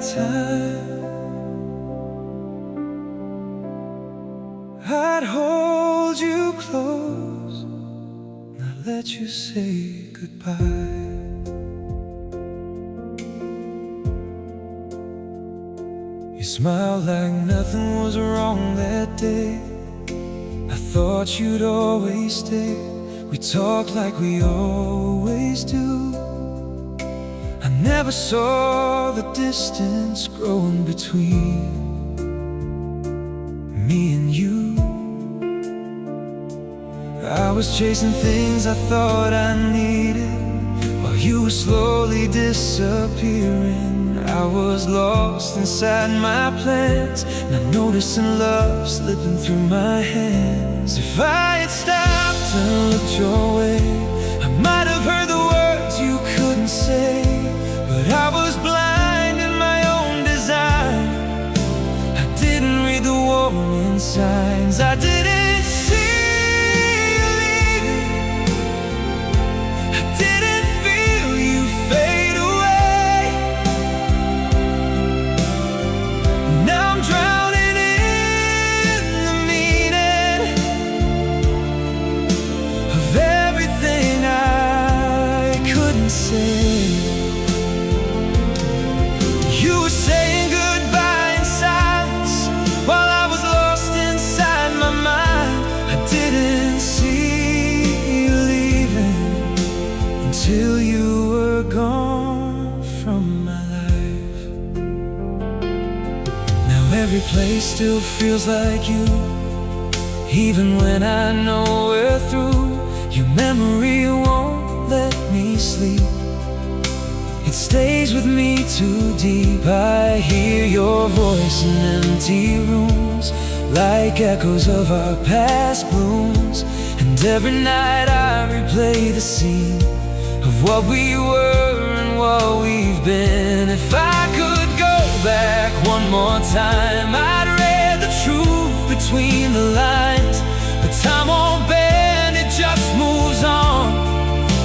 time, I'd hold you close, not let you say goodbye. You smiled like nothing was wrong that day. I thought you'd always stay. We talked like we always do. I never saw the distance growing between me and you. I was chasing things I thought I needed, while you were slowly disappearing. I was lost inside my plans, not noticing love slipping through my hands. If I had stopped and looked your way, I might have heard the words you couldn't say. But I was blind in my own design. I didn't read the warning signs. I didn't see you leaving. I didn't feel you fade away. Now I'm drowning in the meaning of everything I couldn't say. You were saying goodbye in silence, while I was lost inside my mind. I didn't see you leaving until you were gone from my life. Now every place still feels like you, even when I know we're through. Your memory won't let me sleep. It stays with me too deep. I hear your voice in empty rooms, like echoes of our past blooms. And every night I replay the scene of what we were and what we've been. If I could go back one more time, I'd read the truth between the lines. But time won't bend, it just moves on.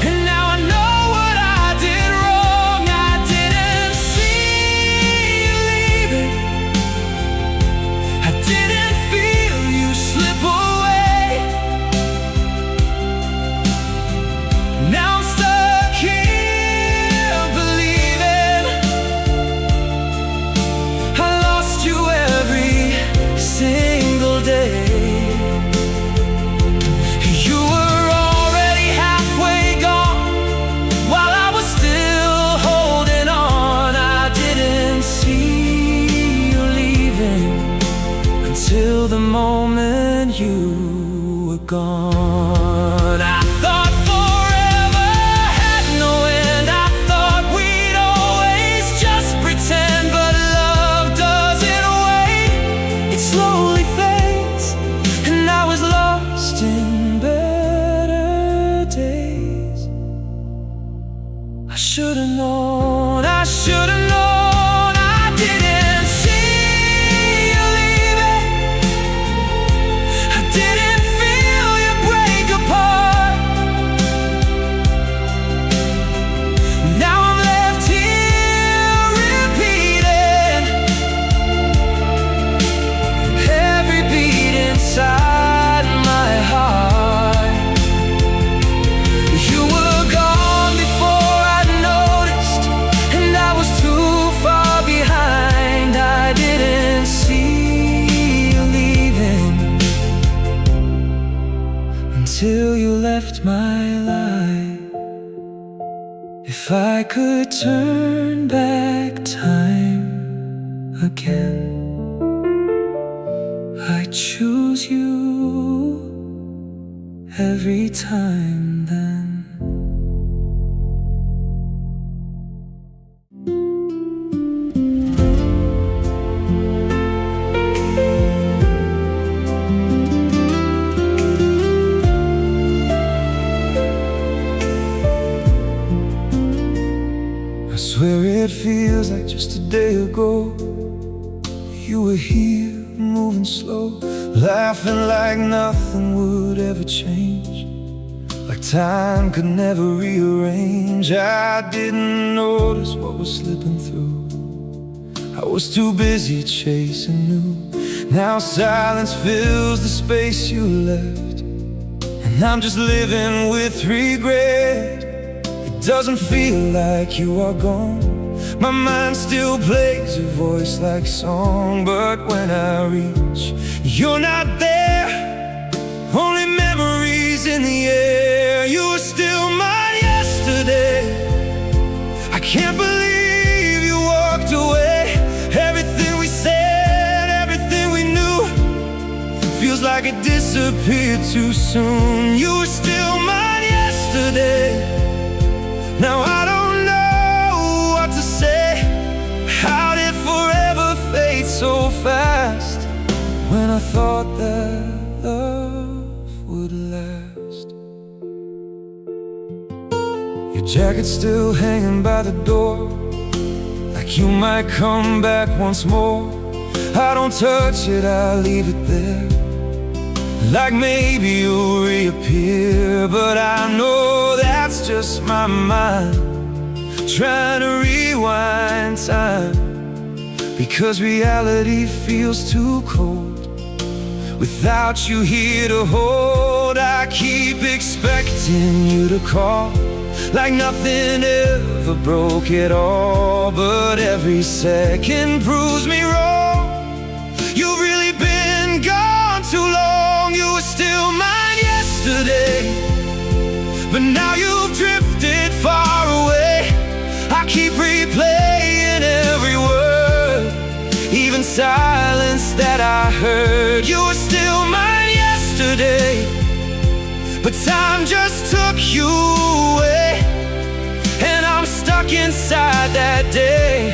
And now I know what I did wrong. I didn't see you leaving. I didn't feel you slip away. Now I'm stuck here believing I lost you every single day. You were already halfway gone, while I was still holding on. I didn't see you leaving until the moment you were gone. I thought forever had no end. I thought we'd always just pretend. But love doesn't wait, it slowly fades. And I was lost in better days. I should've known, I should've known. I didn't see you leaving. I didn't feel you break apart. Now I'm left here repeating every beat inside my heart. You were gone before I noticed, and I was too far behind. I didn't see you leaving until you left my life. If I could turn back time again, I'd choose you every time then. I swear it feels like just a day ago. You were here, moving slow, laughing like nothing would ever change, like time could never rearrange. I didn't notice what was slipping through. was too busy chasing new. Now silence fills the space you left, and I'm just living with regret. It doesn't feel like you are gone. My mind still plays your voice like song, but when I reach, you're not there. Only memories in the air. You were still mine yesterday. I can't believe you walked away. Everything we said, everything we knew, feels like it disappeared too soon. You were still mine yesterday. Now I don't know what to say. How did forever fade so fast, when I thought that love would last? Your jacket's still hanging by the door, like you might come back once more. I don't touch it, I leave it there, like maybe you'll reappear. But I know that's just my mind trying to rewind time, because reality feels too cold without you here to hold. I keep expecting you to call, like nothing ever broke at all. But every second proves me wrong. You've really been gone too long. You were still mine yesterday, but now you've drifted far away. I keep replaying every word, even silence that I heard. You were still mine yesterday, but time just took you away. And I'm stuck inside that day,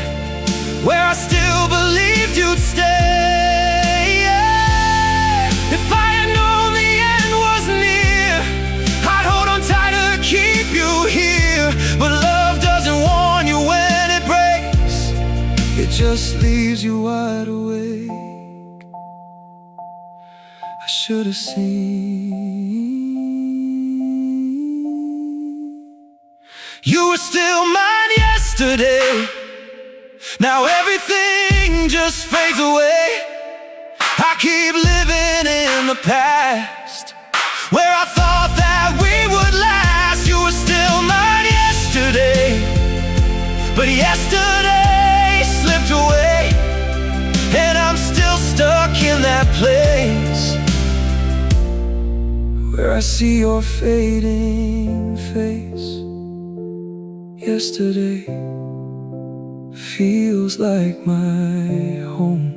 where I still believed you'd stay. Yeah. If I had known the end was near, I'd hold on tighter, keep you here. But love doesn't warn you when it breaks, it just leaves you wide awake. I should have seen. You were still mine yesterday. Now everything just fades away. I keep living in the past, where I thought that we would last. You were still mine yesterday, but yesterday slipped away, and I'm still stuck in that place where I see your fading face. Yesterday feels like my home,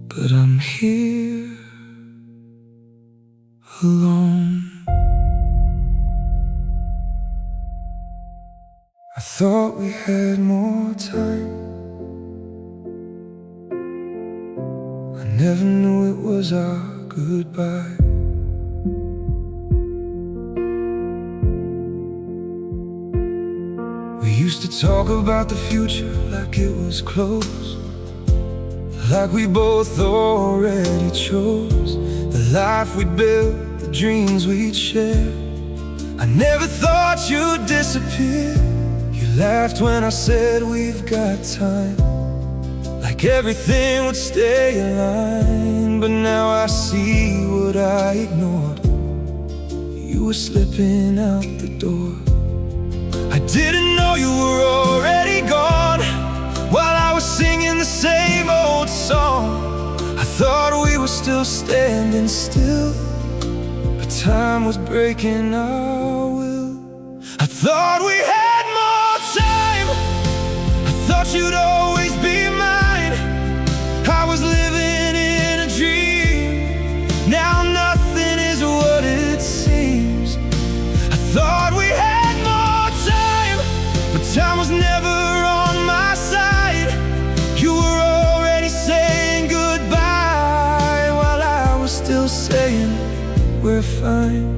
but I'm here alone. I thought we had more time. I never knew it was our goodbye. We used to talk about the future like it was close, like we both already chose the life we'd build, the dreams we'd share. I never thought you'd disappear. You laughed when I said we've got time, like everything would stay aligned. But now I see what I ignored. You were slipping out the door. I didn't know you were already gone, while I was singing the same old song. I thought we were still standing still, but time was breaking our will. I thought we had more time. I thought you'd always be mine. I was living in a dream. Now nothing is what it seems. I thought we had more time, but time was never on my side. You were already saying goodbye, while I was still saying we're fine.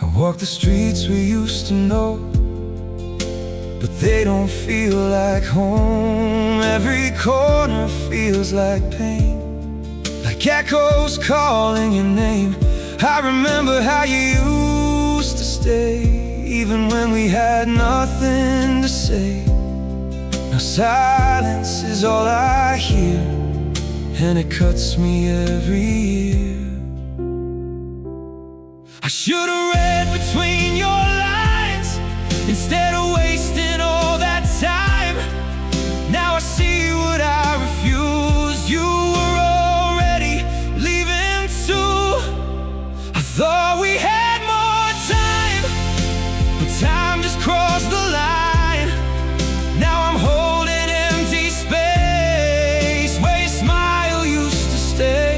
I walk the streets we used to know, but they don't feel like home. Every corner feels like pain, like echoes calling your name. I remember how you used to stay, even when we had nothing to say. Now silence is all I hear, and it cuts me every year. I should've read between your lines instead of wasting all that time. Now I see what I refused. You were already leaving too. I thought we had more time, but time just crossed the line. Now I'm holding empty space where your smile used to stay.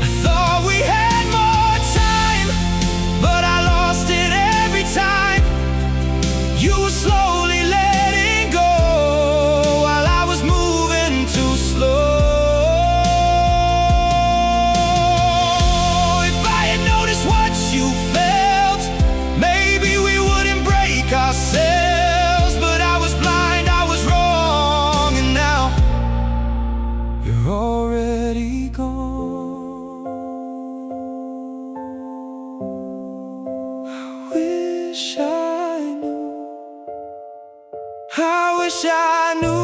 I thought we had more time, but I lost it every time. You were slowly letting go while I was moving too slow. If I had noticed what you felt, maybe we wouldn't break ourselves. But I was blind, I was wrong, and now you're already gone. I wish I knew, I wish I knew.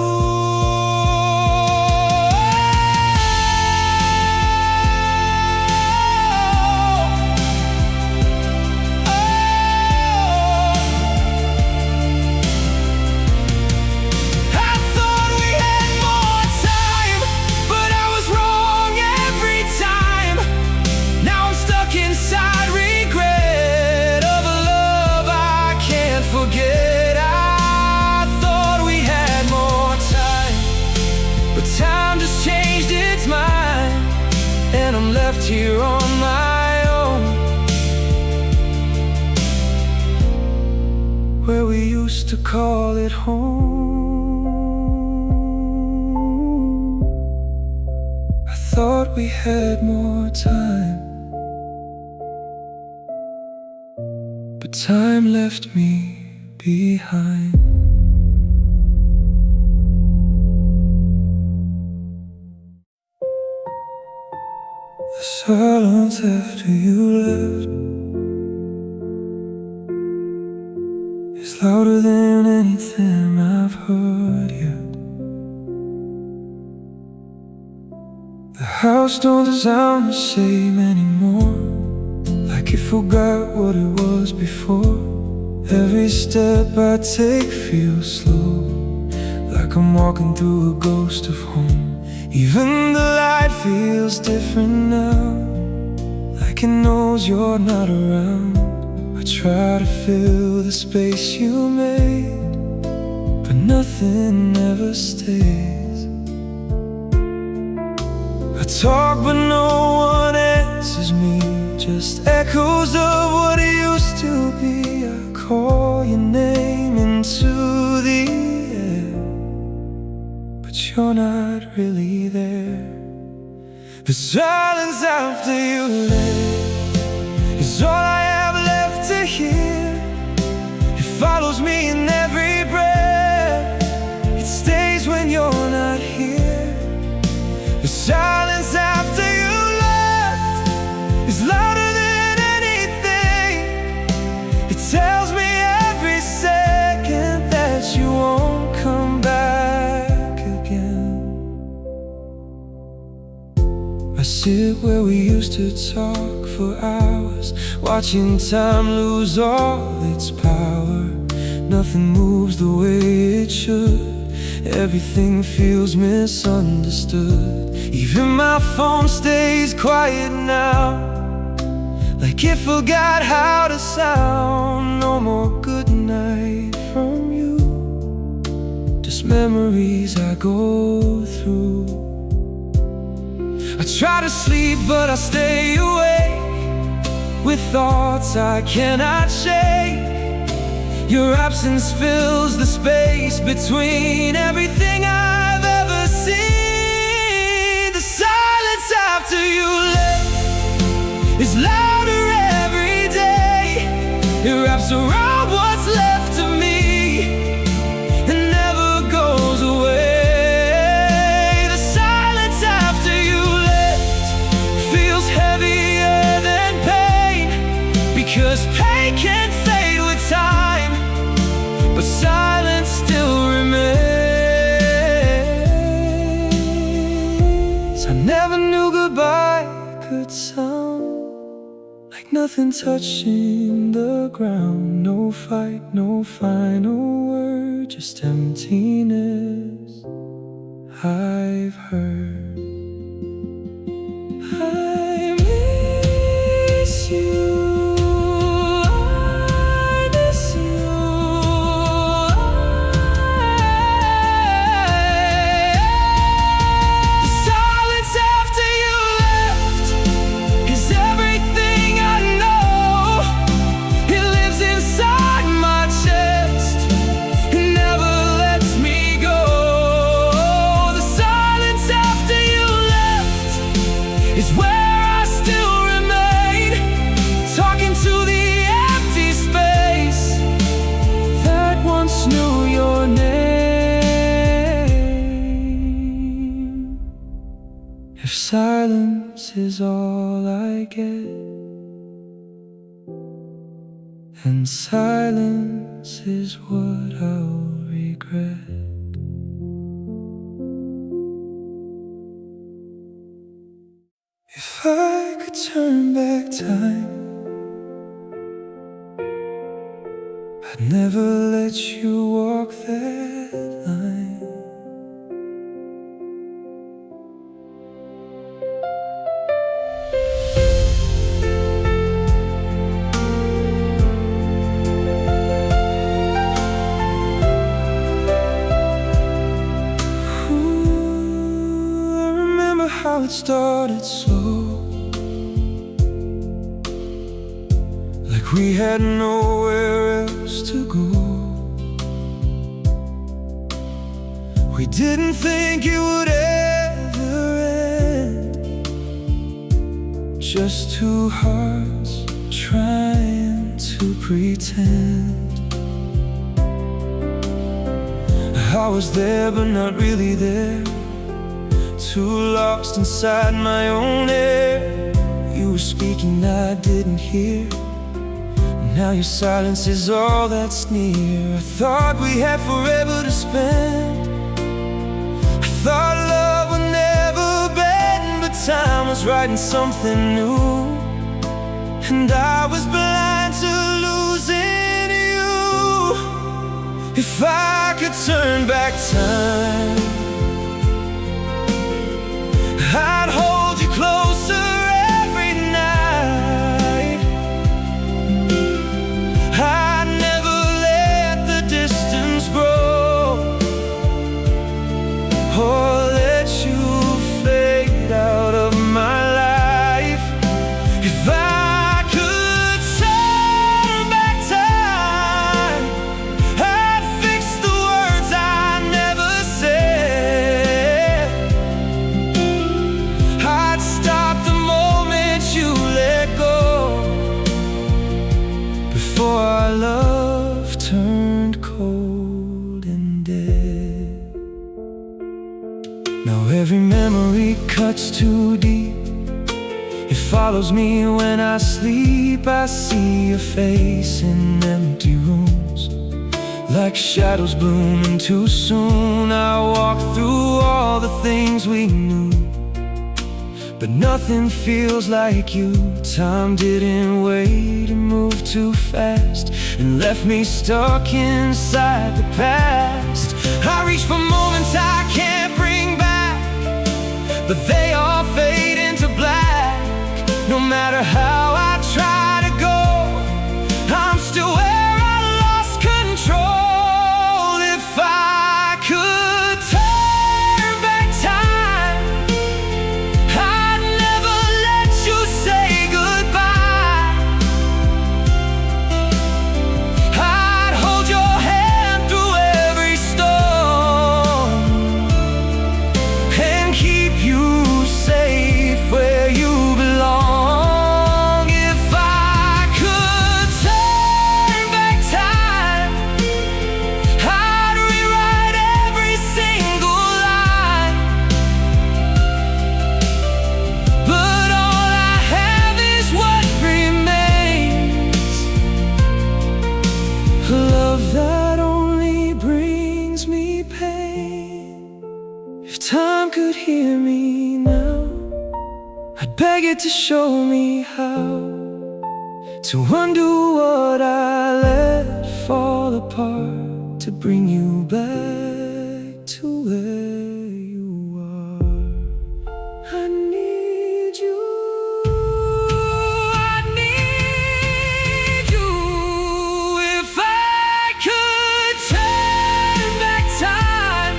I thought we had more time, but I was wrong every time. Now I'm stuck inside regret of a love I can't forget. I thought we had more time, but time just changed its mind, and I'm left here on my own, where we used to call it home. I thought we had more time, but time left me behind. The silence after you left is louder than anything I've heard yet. The house don't sound the same anymore, like it forgot what it was before. Every step I take feels slow, like I'm walking through a ghost of home. Even the light feels different now, like it knows you're not around. I try to fill the space you made, but nothing ever stays. I talk but no one answers me, just echoes of what it used to be. I call your name into the air, but you're not really there. The silence after you left is all I have left to hear. It follows me in every breath, it stays when you're not here. The silence after you left is louder than anything. It tells me every second that you won't come back again. I sit where we used to talk for hours, watching time lose all its power. Nothing moves the way it should, everything feels misunderstood. Even my phone stays quiet now, like it forgot how to sound. No more good night from you, just memories I go through. I try to sleep but I stay awake with thoughts I cannot shake. Your absence fills the space between everything I've ever seen. The silence after you left is louder every day. It wraps around what's left of me and never goes away. The silence after you left feels heavier than pain, because pain nothing touching the ground. No fight, no final word, just emptiness. I've heard I miss you. Is where I still remain, talking to the empty space that once knew your name. If silence is all I get, then silence is what I'll regret. If I could turn back time, I'd never let you walk that line. Ooh, I remember how it started slow, like we had nowhere else to go. We didn't think it would ever end, just two hearts trying to pretend. I was there but not really there, too lost inside my own air. You were speaking, I didn't hear. Now your silence is all that's near. I thought we had forever to spend. I thought love would never bend, but time was writing something new, and I was blind to losing you. If I could turn back time, I'd hold you closer every night. I'd never let the distance grow, or let you fade out of my life. If I could turn back time, I'd fix the words I never said. I'd stop the moment you let go, before our love turned cold and dead. Now every memory cuts too deep. It follows me when I sleep. I see your face in empty rooms, like shadows blooming too soon. I walk through all the things we knew, but nothing feels like you. Time didn't wait, it moved too fast and left me stuck inside the past. I reach for moments I can't bring back, but they all fade into black. No matter how I try to go, I'm still where I lost control. If I could turn back time, I'd never let you say goodbye. I'd hold your hand through every storm and keep you safe where you belong. If I could turn back time, I'd rewrite every single line, but all I have is what remains. Love that only brings me pain. If time could hear me now, I'd beg it to show me how. to undo what I let fall apart, to bring you back to where you are. I need you, I need you. If I could turn back time,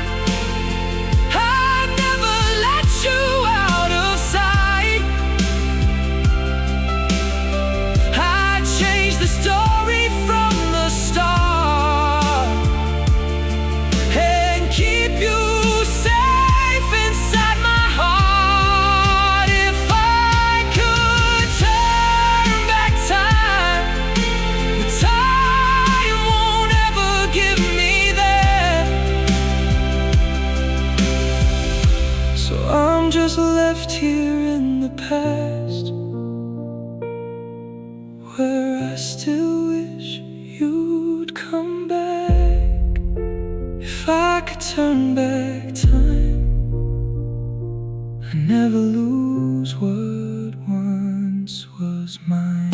I'd never let you out of sight. I'd change the story from the start and keep you safe inside my heart. If I could turn back time, but time won't ever give me that. So I'm just left here in the past, where I still wish you'd come back. If I could turn back time, I'd never lose what once was mine.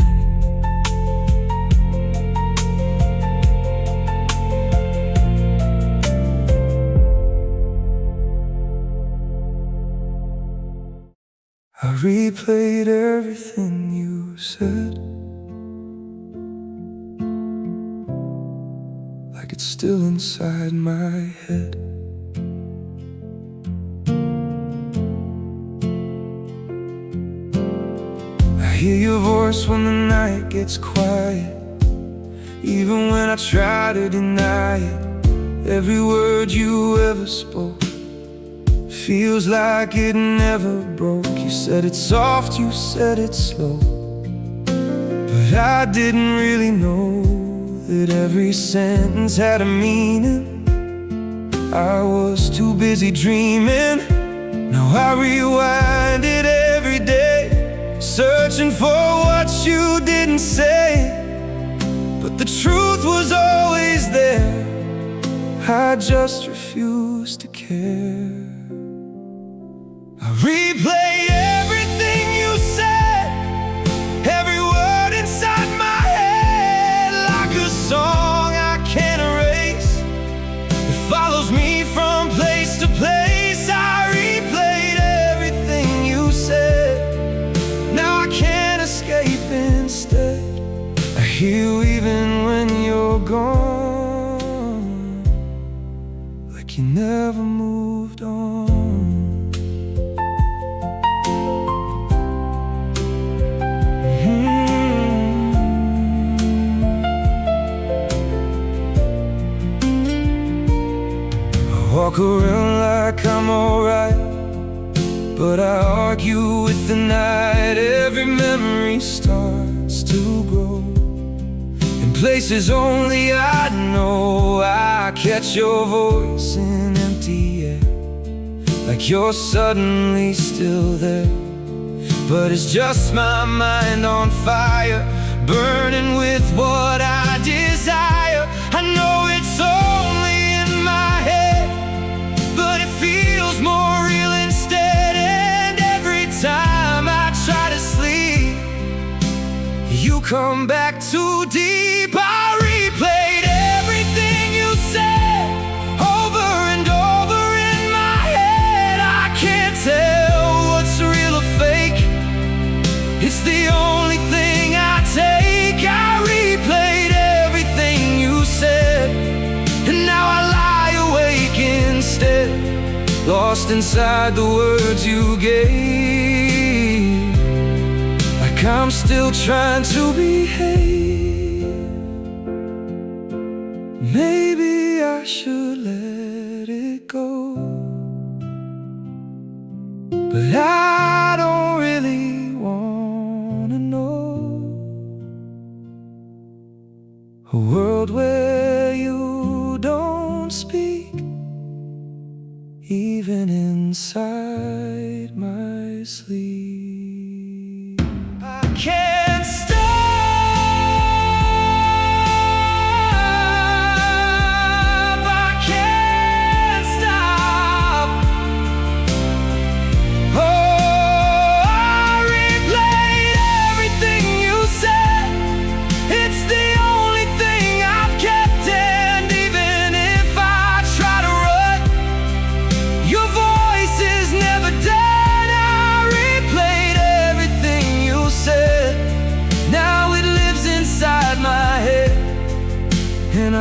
I replayed everything you said, like it's still inside my head. I hear your voice when the night gets quiet, even when I try to deny it. Every word you ever spoke feels like it never broke. You said it soft, you said it slow, but I didn't really know that every sentence had a meaning. I was too busy dreaming. Now I rewind it every day, searching for what you didn't say, but the truth was always there. I just refused to care. I replay everything you said, every word inside my head, like a song I can't erase. It follows me from place to place. I replayed everything you said. Now I can't escape instead. I hear you even when you're gone, like you never moved on. Walk around like I'm alright, but I argue with the night. Every memory starts to grow in places only I know. I catch your voice in empty air, like you're suddenly still there. But it's just my mind on fire, burning with what I desire. I know it's only in my head, but it feels more real instead. And every time I try to sleep, you come back too deep. I replayed everything you said over and over in my head. I can't tell what's real or fake. It's the only thing I take. I replayed everything you said, and now I lie awake instead, lost inside the words you gave, like I'm still trying to behave. Maybe I should let it go, but I don't really wanna know a world where you don't speak, even inside my sleep. I can't stop. I can't stop. Oh, I replayed everything you said,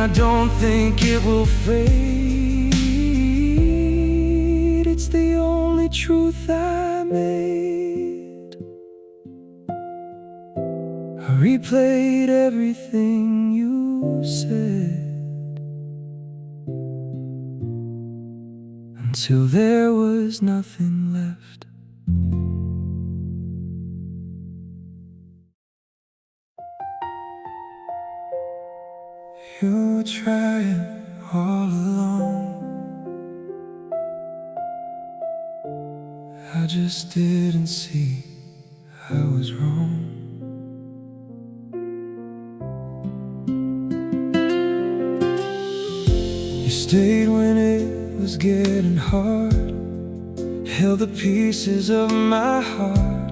I don't think it will fade. It's the only truth I made. I replayed everything you said until there was nothing left. You were trying all along. I just didn't see I was wrong. You stayed when it was getting hard, held the pieces of my heart.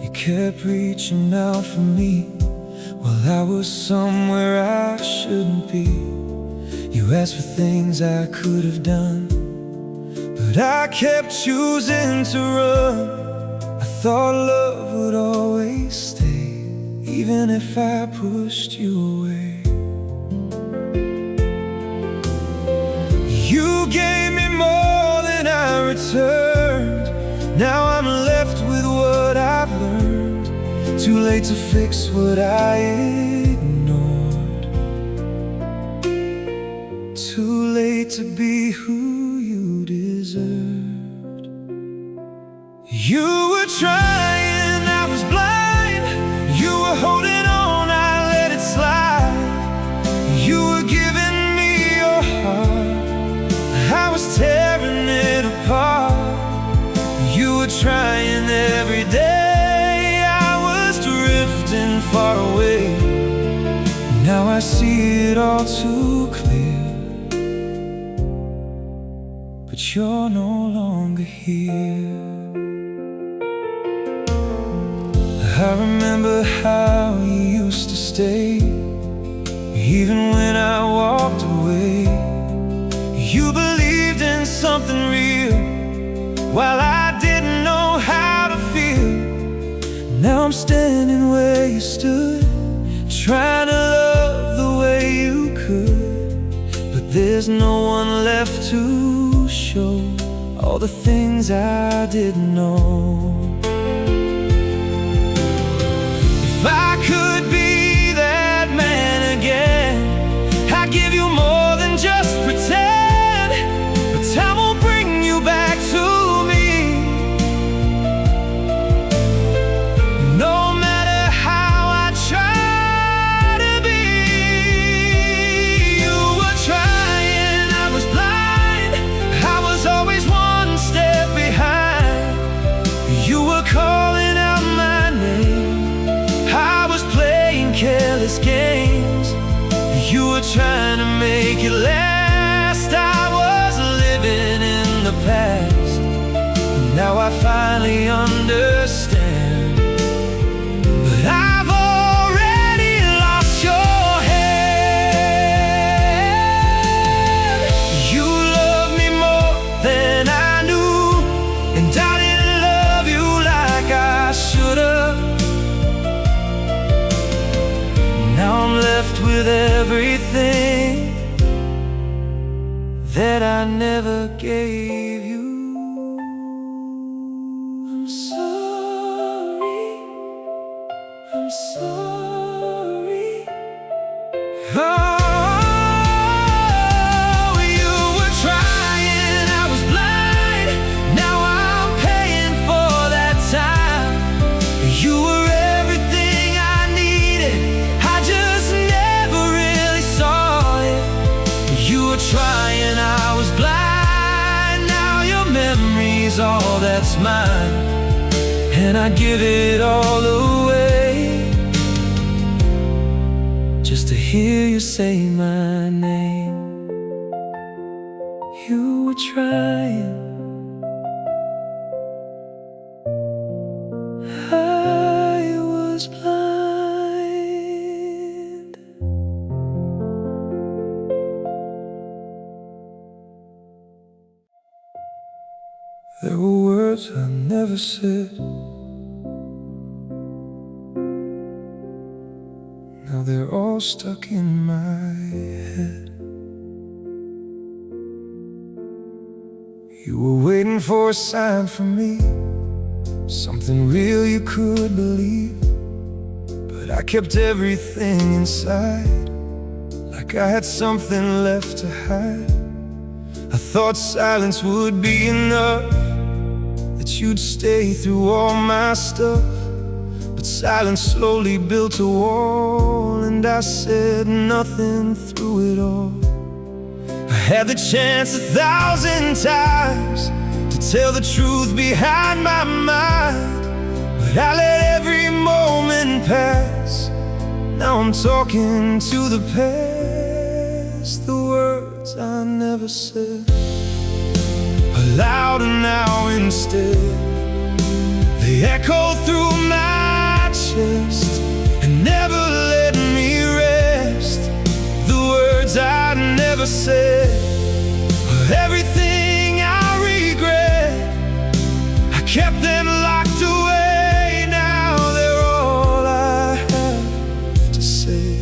You kept reaching out for me while I was somewhere I shouldn't be. You asked for things I could have done, but I kept choosing to run. I thought love would always stay, even if I pushed you away. You gave me more than I returned. Now I'm left with what I've learned. Too late to fix what I ignored. Too late to be who you deserved. You were trying, I was blind. You were holding on, I let it slide. You were giving me your heart, I was tearing it apart. You were trying every day, far away. Now I see it all too clear, but you're no longer here. I remember how you used to stay, even when I walked away. You believed in something real, while I didn't know how to feel. Now I'm standing where you stood, trying to love the way you could, but there's no one left to show all the things I didn't know. If I could be that man again, I'd give you more than just pretend, but time won't bring you back to me. No matter how I try to be. You were trying, I was blind. I was always one step behind. You were calling out my name, I was playing careless games. You were trying to make it last, I was living in the past. Now I finally understand, but I've already lost your hand. You loved me more than I knew, and I didn't love you like I should've. Now I'm left with everything that I never gave you. I'm sorry, I'm sorry. Oh, you were trying, I was blind. Now I'm paying for that time. You were everything I needed, I just never really saw it. You were trying, I was blind. Now your memory's all that's mine, and I give it all away just to hear you say my name. You were trying, I was blind. There were words I never said. Now they're all all stuck in my head. You were waiting for a sign from me, something real you could believe. But I kept everything inside, like I had something left to hide. I thought silence would be enough, that you'd stay through all my stuff. But silence slowly built a wall, and I said nothing through it all. I had the chance 1,000 times to tell the truth behind my mind, but I let every moment pass. Now I'm talking to the past. The words I never said are louder now instead. They echo through my chest and never let me rest. The words I never said are everything I regret. I kept them locked away. Now they're all I have to say.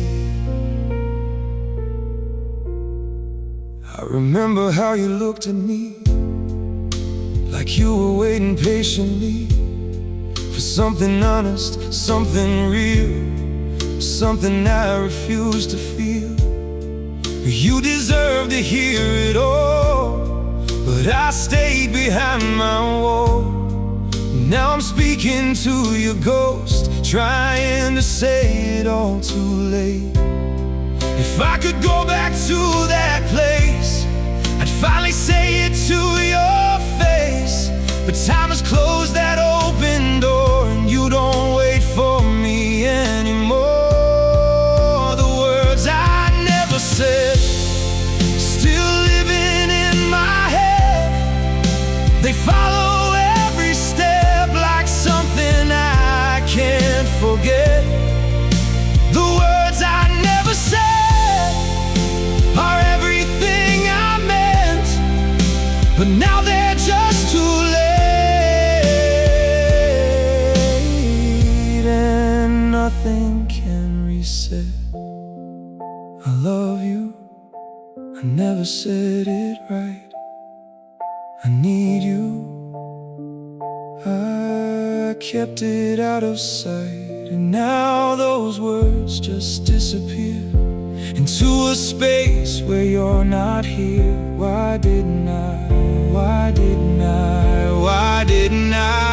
I remember how you looked at me, like you were waiting patiently for something honest, something real, something I refused to feel. You deserve to hear it all, but I stayed behind my wall. Now I'm speaking to your ghost, trying to say it all too late. If I could go back to that place, I'd finally say it to your face. But time has closed that open door, and you don't wait for me anymore. The words I never said still living in my head. They follow every step like something I can't forget. The words I never said are everything I meant, but now they're just too late. Nothing can reset. I love you, I never said it right. I need you, I kept it out of sight. And now those words just disappear into a space where you're not here. Why didn't I? Why didn't I? Why didn't I?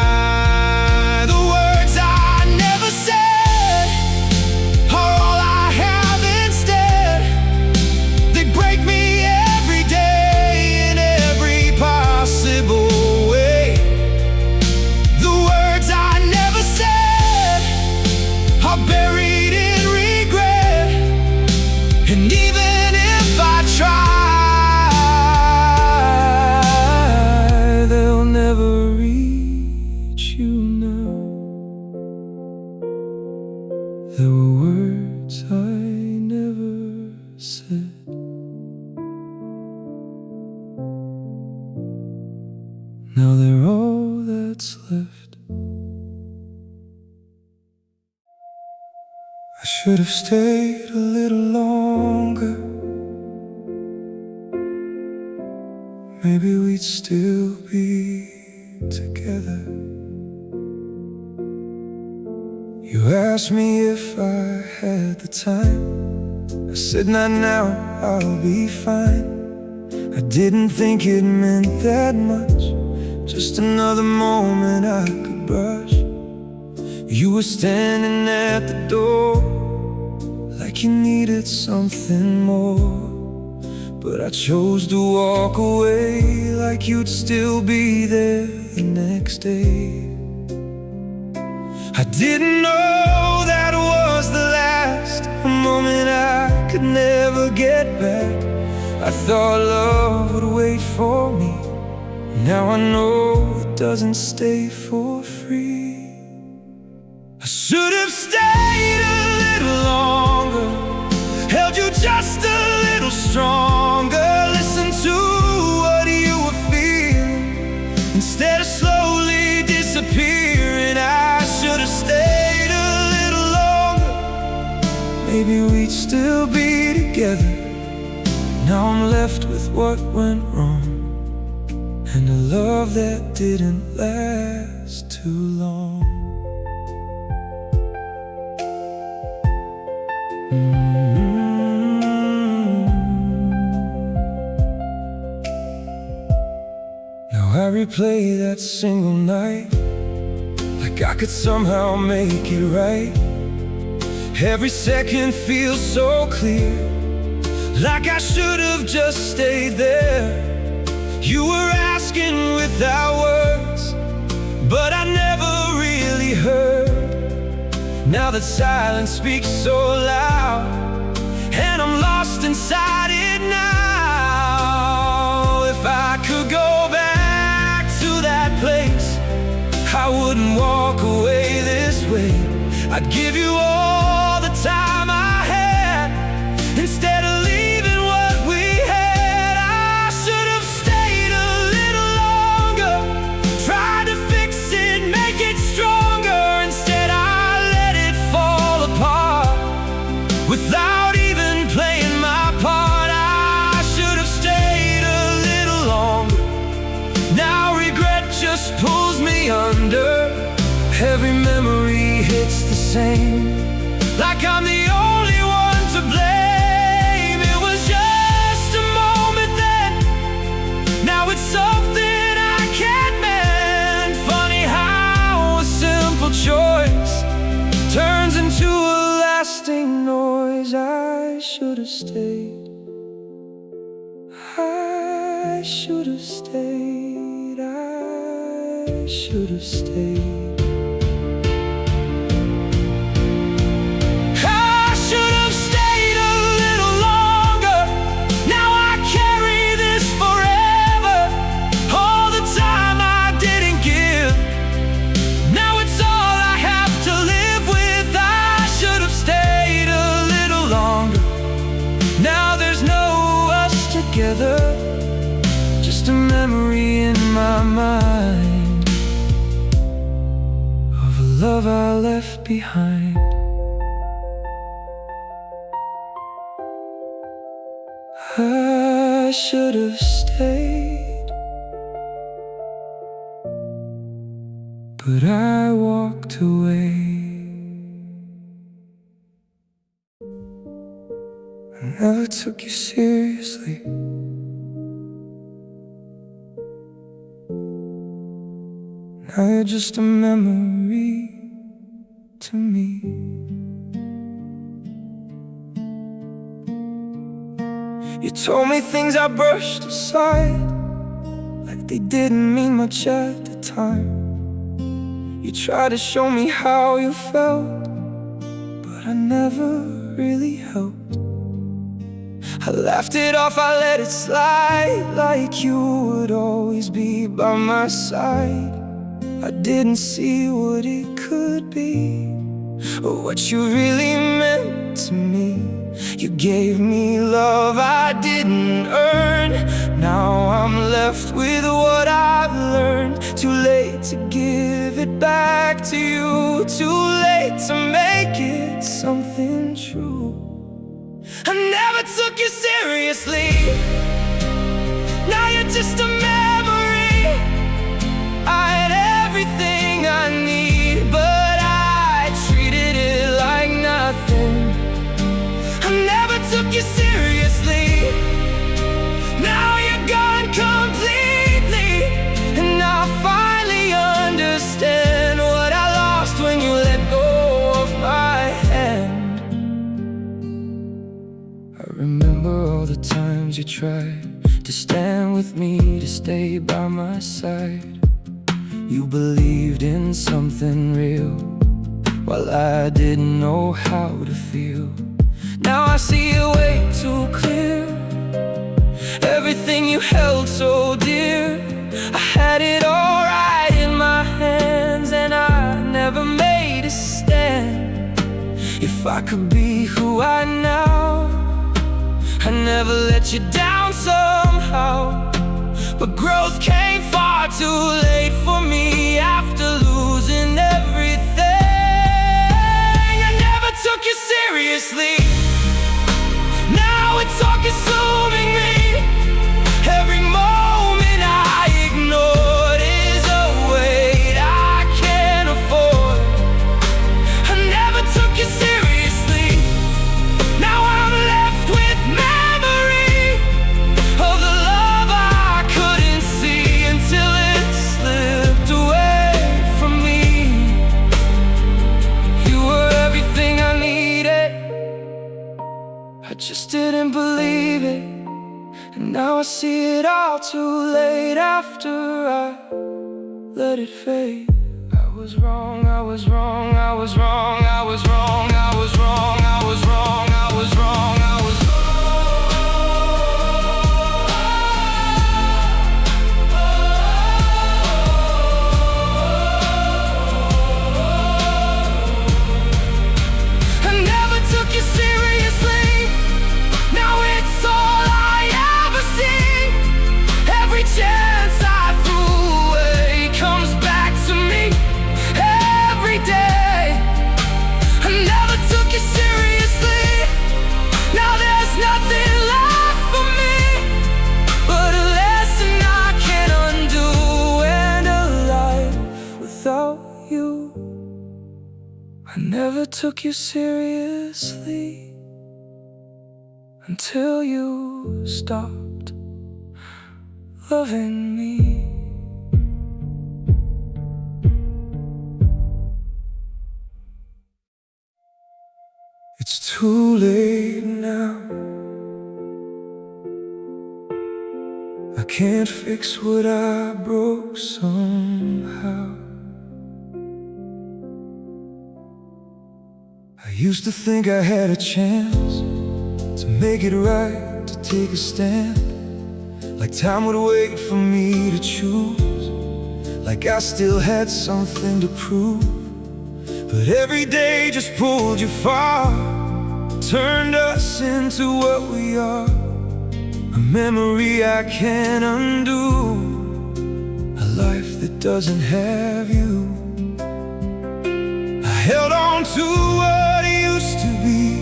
There were words I never said. Now they're all that's left. I should have stayed a little longer. Maybe we'd still be together. You asked me if I had the time. I said not now, I'll be fine. I didn't think it meant that much, just another moment I could brush. You were standing at the door, like you needed something more. But I chose to walk away, like you'd still be there the next day. I didn't know that was the last, a moment I could never get back. I thought love would wait for me. Now I know it doesn't stay for free. I should have stayed a little longer, held you just a little stronger, listened to what you were feeling instead of slowly disappearing. I should have stayed a little longer. maybe we'd still be together. Now I'm left with what went wrong, and a love that didn't last too long. Now I replay that single night, like I could somehow make it right. Every second feels so clear, like I should have just stayed there. You were asking without words, but I never really heard. Now that silence speaks so loud, and I'm lost inside it now. If I could go back to that place, I wouldn't walk away this way. I'd give you all the time I had, instead of leaving what we had. I should have stayed a little longer, tried to fix it, make it stronger. Instead I let it fall apart, without even playing my part. I should have stayed a little longer. Now regret just pulls me under. Every memory hits the same, like I'm the only one to blame. It was just a moment then, now it's something I can't mend. Funny how a simple choice turns into a lasting noise. I should have stayed, I should have stayed, I should have stayed. Just a memory in my mind of a love I left behind. I should have stayed, but I walked away. I never took you seriously. Now you're just a memory to me. You told me things I brushed aside, like they didn't mean much at the time. You tried to show me how you felt, but I never really helped. I laughed it off, I let it slide, like you would always be by my side. I didn't see what it could be, or what you really meant to me. You gave me love I didn't earn. Now I'm left with what I've learned. Too late to give it back to you, too late to make it something true. I never took you seriously. Now you're just a memory. I had everything I need, but I treated it like nothing. I never took you seriously. Now you're gone completely, and I finally understand what I lost when you let go of my hand. I remember all the times you tried to stand with me, to stay by my side. You believed in something real, while I didn't know how to feel. Now I see it way too clear. Everything you held so dear, I had it all right in my hands, and I never made a stand. If I could be who I now, I never let you down somehow. But growth came far too late for me after losing everything. I never took you seriously. now I see it all too late after I let it fade. I was wrong, I was wrong, I was wrong, I was wrong, I was wrong, I was wrong, I was wrong, I was wrong. I never took you seriously. Now it's all I ever see. Every chance I threw away comes back to me every day. I never took you seriously. Now there's nothing left for me but a lesson I can't undo, and a life without you. I never took you seriously until you stopped loving me. It's too late now. I can't fix what I broke somehow. I used to think I had a chance to make it right, to take a stand, like time would wait for me to choose, like I still had something to prove. But every day just pulled you far, turned us into what we are, a memory I can't undo, a life that doesn't have you. I held on to what used to be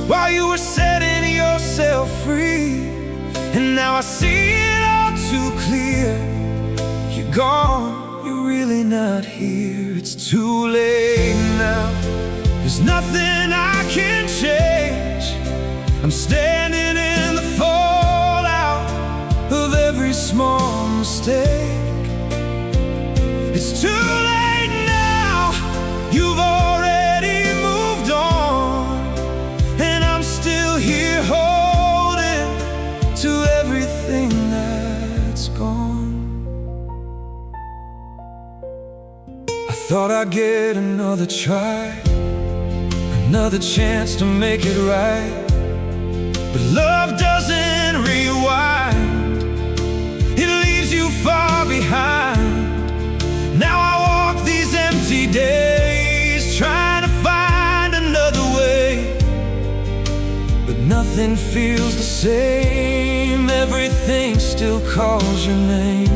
while you were setting yourself free, and now I see it all too clear. You're gone, you're really not here. It's too late now. There's nothing I can change. I'm standing in the fallout of every small mistake. It's too late now. You've already moved on, and I'm still here holding to everything that's gone. I thought I'd get another try, another chance to make it right, but love doesn't rewind. It leaves you far behind. Now I walk these empty days trying to find another way, but nothing feels the same. Everything still calls your name.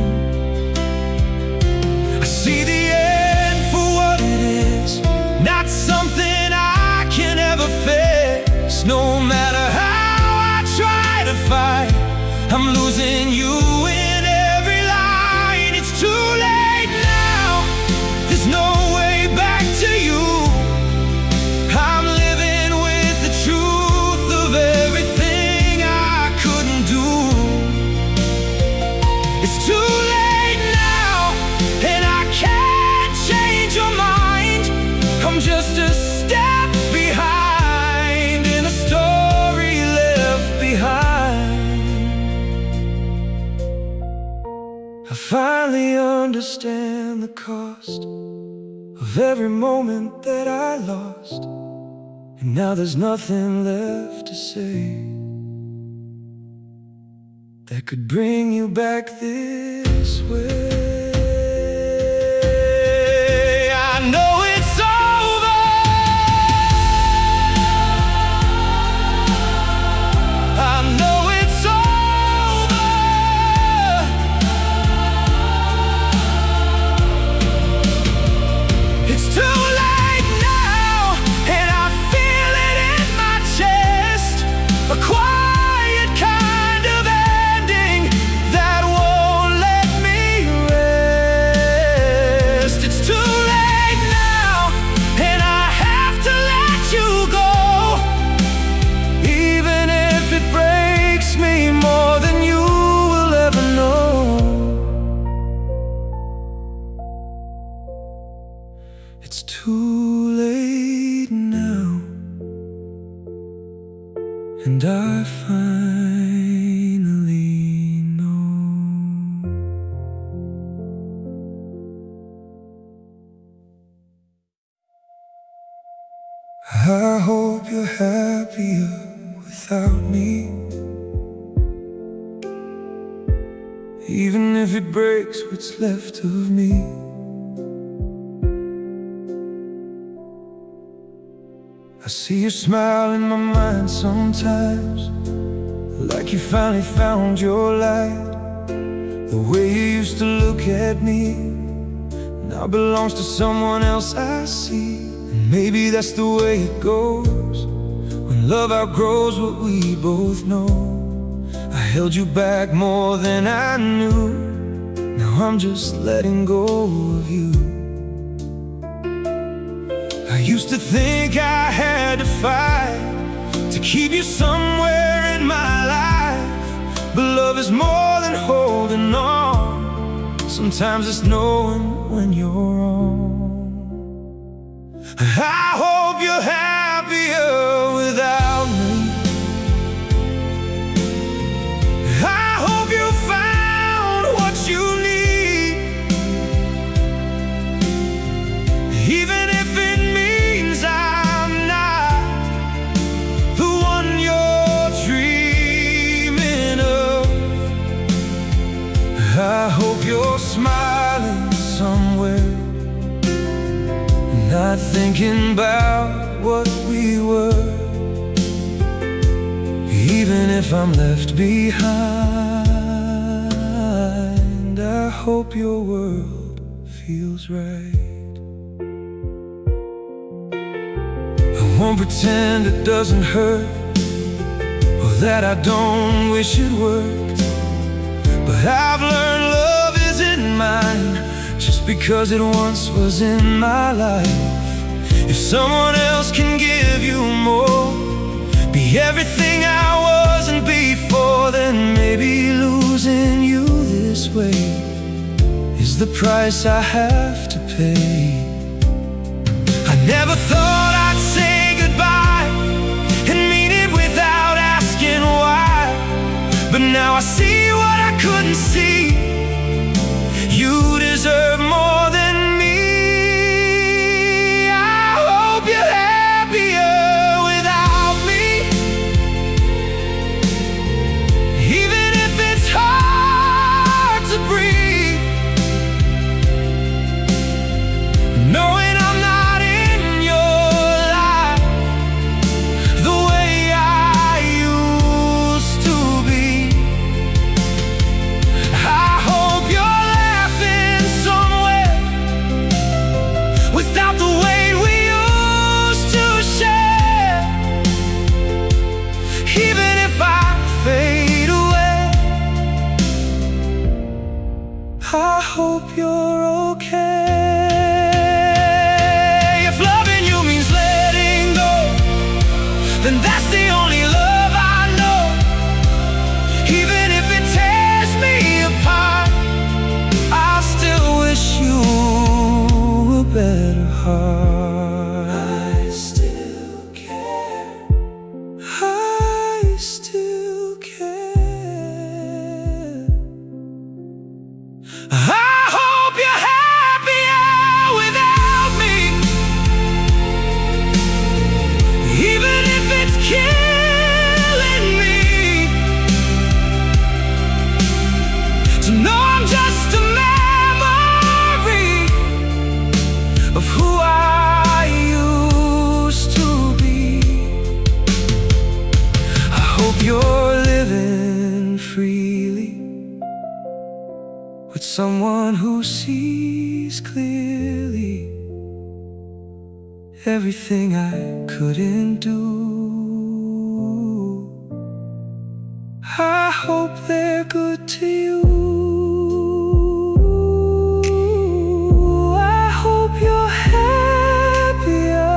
I see the end for what it is, not something I can ever fix. No matter how I try to fight, I'm losing you in every line. It's too late now. There's no way back to you. I'm living with the truth of everything I couldn't do. It's too late now, and I can't change your mind. I'm just a step behind in a story left behind. I finally understand the cost of every moment that I lost, and now there's nothing left to say that could bring you back this way. I know it's over. I know it's over. It's too late now, and I feel it in my chest, a quiet kind of ending that won't let me rest. It's too late now, and I have to let you go, even if it breaks me more than you will ever know. It's too late now, and I finally I hope you're happier without me, even if it breaks what's left of me. I see your smile in my mind sometimes, like you finally found your light. The way you used to look at me now belongs to someone else I see. And maybe that's the way it goes when love outgrows what we both know. I held you back more than I knew. Now I'm just letting go of you. I used to think I had to fight to keep you somewhere in my life, but love is more than holding on. Sometimes it's knowing when you're wrong. I hope you're happier without me. I hope you found what you need, even if it means I'm not the one you're dreaming of. I hope you're smiling somewhere, not thinking about what we were. Even if I'm left behind, I hope your world feels right. I won't pretend it doesn't hurt, or that I don't wish it worked. But I've learned love isn't mine just because it once was in my life. If someone else can give you more, be everything I wasn't before, then maybe losing you this way is the price I have to pay. I never thought I'd say goodbye and mean it without asking why, but now I see what I couldn't see. You deserve more than me. I hope you're happier without me, even if it's hard to breathe, knowing I'm not in your life the way I used to be. I hope you're laughing somewhere without the way we used to share, even if I fade away. I hope you're okay. If loving you means letting go, then that's the only love I know. Even if it tears me apart, I'll still wish you a better heart. I still care. I still care. I hope you're happier without me, even if it's killing me to know I'm just a memory of who I used to be. I hope you're living freely with someone who sees clearly everything I couldn't do. I hope they're good to you. I hope you're happier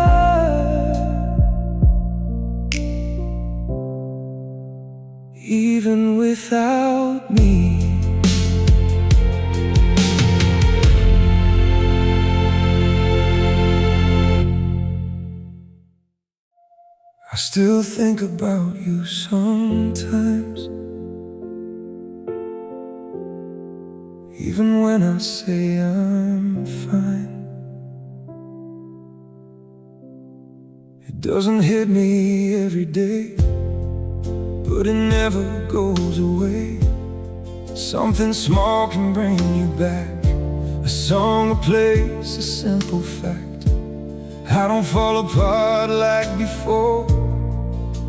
even without me. I still think about you sometimes, even when I say I'm fine. It doesn't hit me every day, but it never goes away. Something small can bring you back, a song, a place, a simple fact. I don't fall apart like before,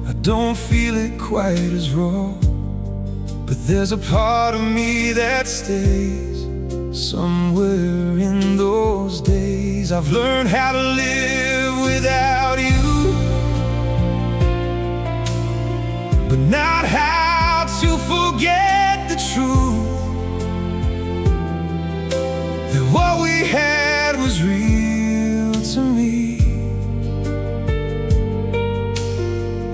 I don't feel it quite as raw, but there's a part of me that stays somewhere in those days. I've learned how to live without you, but not how to forget the truth, that what we had was real to me,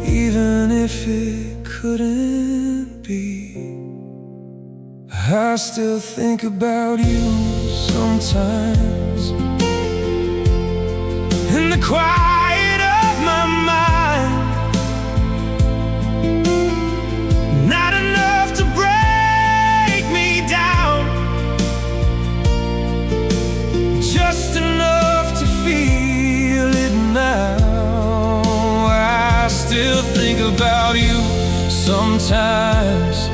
even if it couldn't be. I still think about you sometimes, in the quiet of my mind. Not enough to break me down, just enough to feel it now. I still think about you sometimes,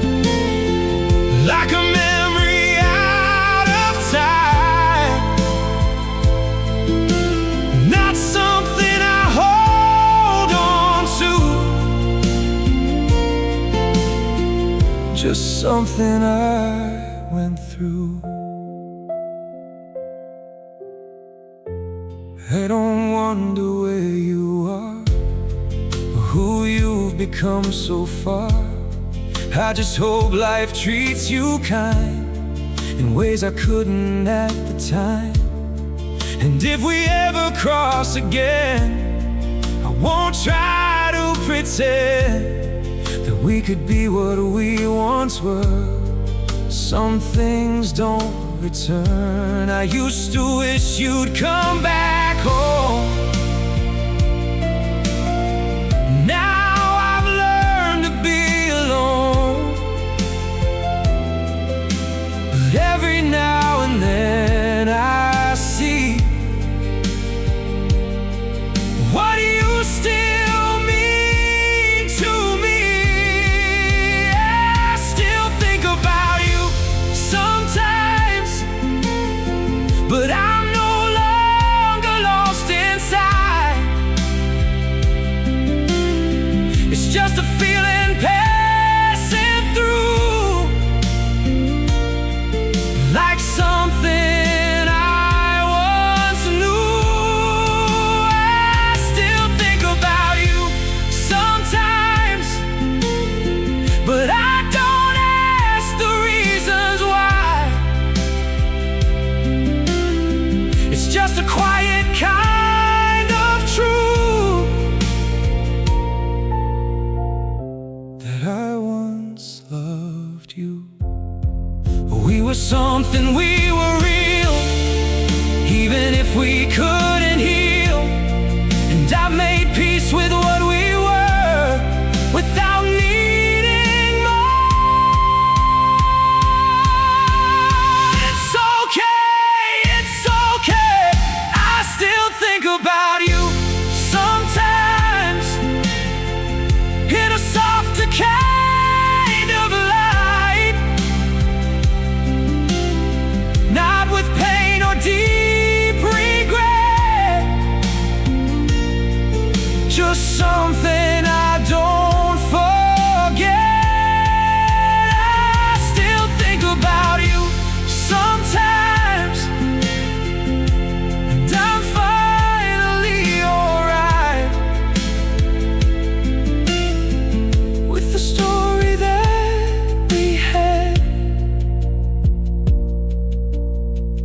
like a memory out of time, not something I hold on to, just something I went through. I don't wonder where you are, or who you've become so far. I just hope life treats you kind, in ways I couldn't at the time. And if we ever cross again, I won't try to pretend that we could be what we once were. Some things don't return. I used to wish you'd come back home. Now I've learned to be alone, but every now and then I see, what do you still mean to me? I still think about you sometimes, but I'm no longer lost inside. It's just a feeling passing through, like something I once knew. I still think about you sometimes, but I don't ask the reasons why. It's just a quiet kind of truth, that I once loved you. We were something, we were real, even if we couldn't heal. And I made peace with what we were, without needing more. It's okay, I still think about you sometimes, in a softer kind of light, not with pain or deep regret, just something I don't forget. I still think about you sometimes, and I'm finally alright with the story that we had,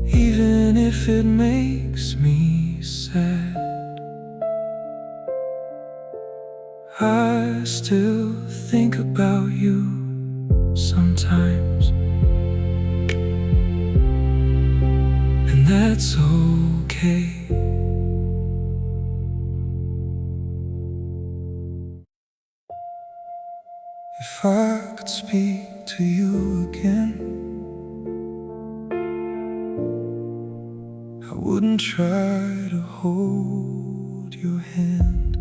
even if it makes me sad. I still think about you sometimes, and that's okay. If I could speak to you again, I wouldn't try to hold your hand.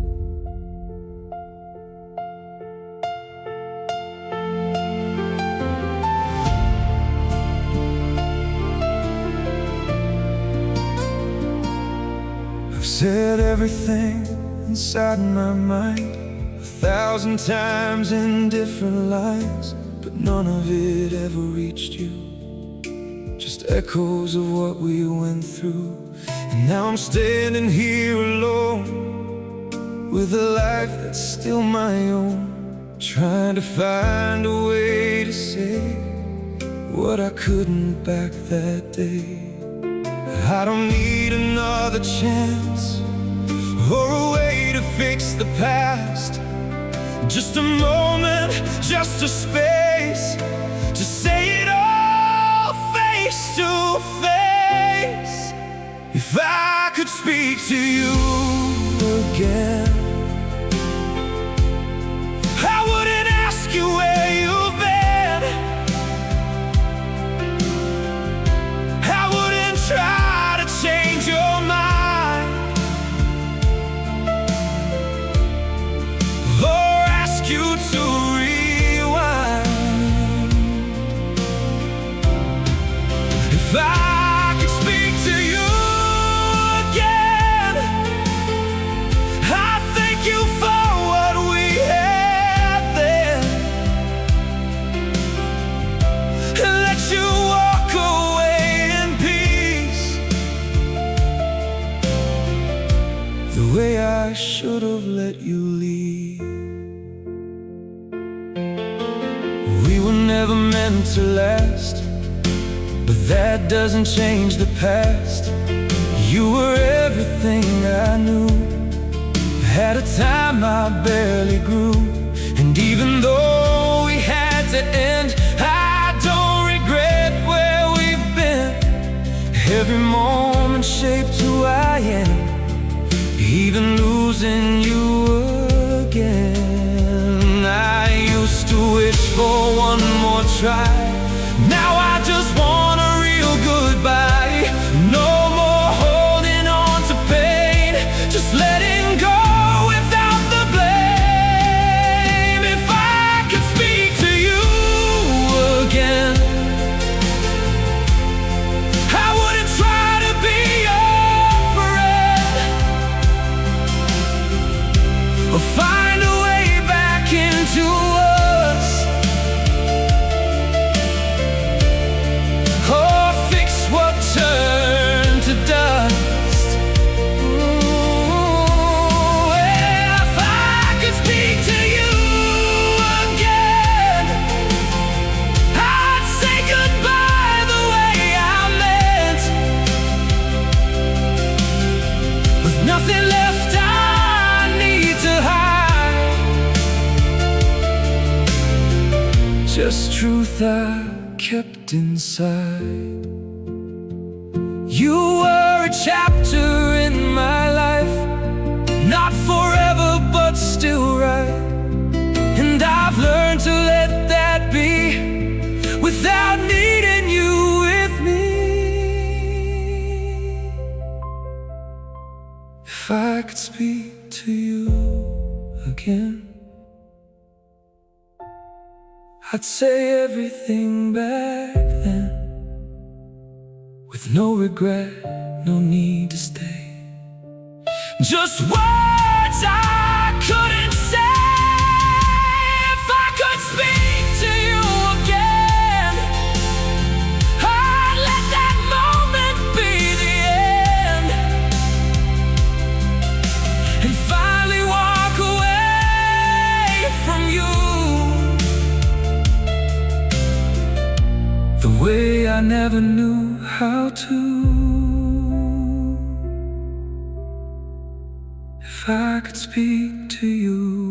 said everything inside my mind 1,000 times in different lines, but none of it ever reached you. Just echoes of what we went through. And now I'm standing here alone, with a life that's still my own, trying to find a way to say what I couldn't back that day. I don't need another chance or a way to fix the past. Just a moment, just a space to say it all face to face. If I could speak to you again, I wouldn't ask you where you've been. I wouldn't try to change your mind or ask you to rewind. If I could speak to you again, I thank you for what we had then, and let you walk away in peace, the way I should have let you leave. We were never meant to last, but that doesn't change the past. You were everything I knew. At a time I barely grew, and even though we had to end, I don't regret where we've been. Every moment shaped who I am, even losing you again. I used to wish for one more try. Now I just want a real goodbye. No more holding on to pain, just letting go without the blame. If I could speak to you again, I wouldn't try to be your friend or find a way back into us, or fix what turned to dust. Ooh, if I could speak to you again, I'd say goodbye the way I meant, with nothing left I need to hide, just truth I kept inside. You were a chapter in my life, not forever but still right, and I've learned to let that be without needing you with me. If I could speak to you again, I'd say everything back then, with no regret, no need to stay. Just words I couldn't say. If I could speak to you again, I'd let that moment be the end, and finally walk away from you, the way I never knew how to. If I could speak to you